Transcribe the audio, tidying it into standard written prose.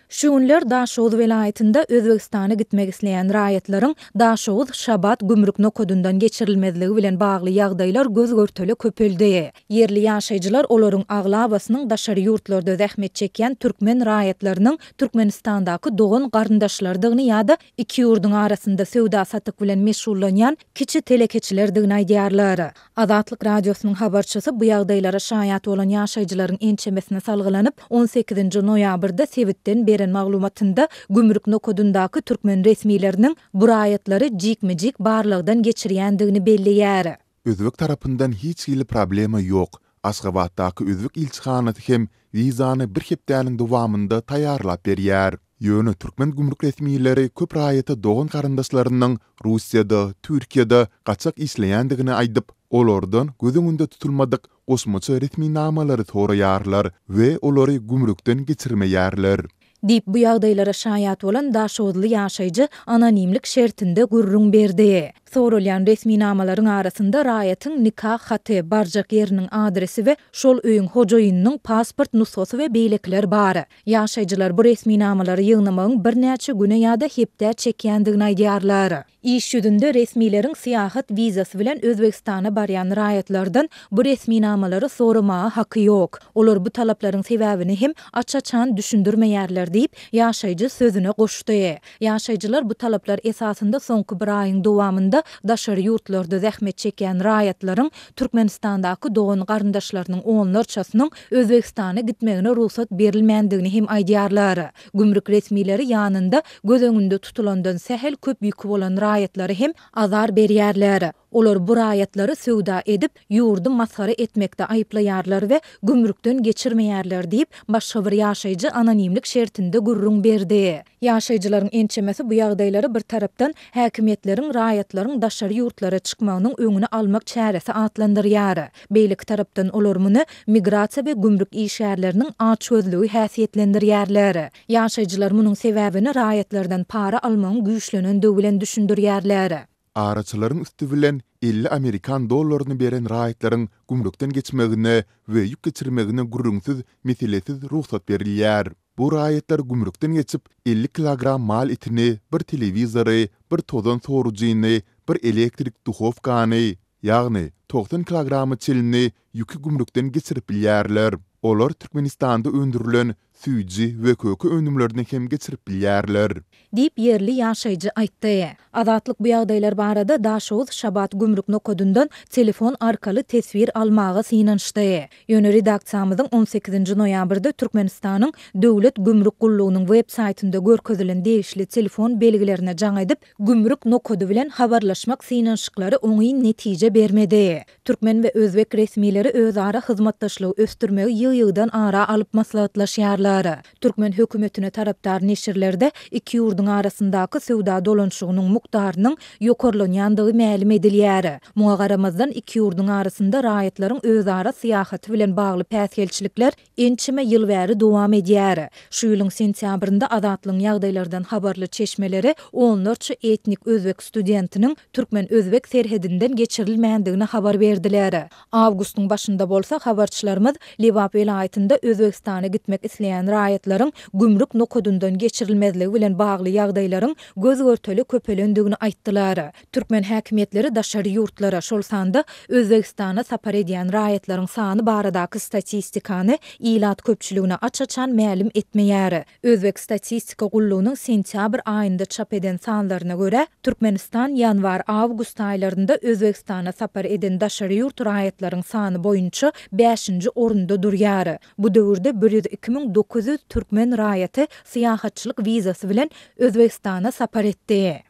Şuunlar Daşoğuz velayetinde Özbekistana gitmek isleyen raýatlaryň Daşoğuz Şabat gümrük nokodundan geçirilmezligi bilen bagly ýagdaýlar göz görteli köpeldi. Yerli ýaşaýjylar olaryň aglabasynyň daşary ýurtlarda zähmet çekýän türkmen raýatlarynyň Türkmenistandaky dogan garyndaşlardygyny ýa-da iki ýurduň arasynda sewda satyk bilen meşgullanýan kiçi telekeçilerdigini aýdýarlar. Azatlyk radiosynyň habarçysy bu ýagdaýlara şaýat bolan ýaşaýjylaryň ençemesine salgylanyp 18 noýabrda Sebitden beren maglumatynda gümrük nokodundaky türkmen resmileriniň bu raýatlary jikmi-jik barlygdan geçirýändigini belleýär. Özbek tarapyndan hiç hili problema ýok. Aşgabatdaky Özbek ilçihanaty hem wizany bir hepdäniň dowamynda taýýarlap berýär. Ýöne türkmen gümrük resmileri köp raýata dogan garyndaşlarynyň Russiýada, Türkiýede gaçak işleýändigini aýdyp, olardan göz öňünde tutulmadyk gosmaça resmi namalary soraýarlar we olary gümrükden geçirmeýärler. Dip bu ýagdaýlara şaýat bolan Daşoğuzly ýaşaýjy anonimlik şertinde gurrun berdi. Sorulýan resmi namalaryň arasynda raýatyň nikah haty, barjak ýeriniň adresi we şol öýüň hojaýynyň pasport nusgasy we beýlekler bar. Ýaşaýjylar bu resmi namalary ýygnamagyň bir näçe güne ýa-da hepde çekýändigini aýdýarlar. İş ýüzünde resmileriň syýahat wizasy bilen Özbekistana barýan raýatlardan bu resmi namalary soramagy haky ýok. Olar bu talaplaryň sebäbini hem açaçan düşündirmeýärler diýip ýaşaýjy sözüne goşdy. Ýaşaýjylar bu talaplar esasında soňky bir aýyň dowamynda daşary ýurtlarda zähmet çekýän raýatlaryň Türkmenistandaky dogan garyndaşlarynyň onlarçasynyň Özbekistana gitmegine ruhsat berilmändigini hem aýdýarlar. Gümrük resmileri ýanynda göz öňünde tutulandan sähel köp ýükü bolan raýatlary hem azar berýärler. Olar bu raýatlary sewda edip ýurdy masxara etmekde aýplaýarlar we gümrükden geçirmeýärler diýip başga bir ýaşaýjy anonimlik şertinde gurrun berdi. Ýaşaýjylaryň ençemesi bu ýagdaýlary bir tarapdan häkimetleriň raýatlaryň daşary ýurtlara çykmagynyň öňüne almak çäresi atlandyrýar. Beýlik tarapdan olar muny migrasiýa we gümrük işgärleriniň açgözlügi häsiýetlendirýärler. Ýaşaýjylar munyň sebäbini raýatlardan para almagyň güýçlenendigi bilen düşündirýärler. Araçylaryň üstü bilen 50 Amerikan dollaryny beren raýatlaryň gümrükden geçmegine we ýük geçirmegine gurrunsyz, meselesiz ruhsat berilýär. Bu raýatlar gümrükden geçip 50 kilogram mal etini, bir telewizory, bir tozan sorujyny, bir elektrik duhovkany, ýagny 90 kilogramy çelini ýükü gümrükden geçirip bilýärler. Olar Türkmenistanda öndürilen süýji we kökü önümlerini hem geçirip bilýärler. Dip yerli ýaşaýjy aýtdy. Azatlyk bu ýagdaýlar barada Daşoğuz Şabat gümrük nokodundan telefon arkaly tesvir almagy synanşdy. Ýöne redaksiýamyzyň 18 noýabrda Türkmenistanyň döwlet gümrük gullugynyň web saýtynda görkezilen degişli telefon belgilerine jaň edip, gümrük nokodu bilen habarlaşmak synanşyklary oňy netije bermedi. Türkmen we Özbek resmileri özara hyzmatdaşlygy östürmegi ýygy-ýygydan ara alyp maslahatlaşýarlar. Türkmen hökümetine tarapdar neşirlerde iki ýurduň arasyndaky sewda dolanşygynyň mukdarynyň ýokarlanýandygy ma'lum edilýär. Muňa garamazdan iki ýurduň arasynda raýatlaryň özara syýahaty bilen bagly päsgelçilikler ençime ýyl bäri dowam edýär. Şu ýylyň sentýabrynda Azatlyň ýagdaýlardan habarly çeşmeleri onlarça etnik özbek studentiniň türkmen özbek serhedinden geçirilmändigini habar berdiler. Awgustyň başynda bolsa habarçylarymyz Lewap vilayetinde Özbekistana gitmek isleýän raýatlaryň gümrük nokodundan geçirilmezligi bilen bagly ýagdaýlaryň göz görteli köpelendigini aýtdylar. Türkmen häkimetleri daşary ýurtlara şol sanda Özbekistana sapar edýän raýatlaryň sany baradaky statistikany ilat köpçüligine açaçan ma'lum etmeýär. Özbek statistika gullugynyň sentyabr aýynda çap eden sanlaryna görä, Türkmenistan ýanwar-awgust aýlarynda Özbekistana sapar eden daşary ýurt raýatlaryň sany boýunça 5-nji orunda durýar. Bu döwürde 102.900 türkmen raýaty syýahatçylyk wizasy bilen Özbekistana sapar etdi.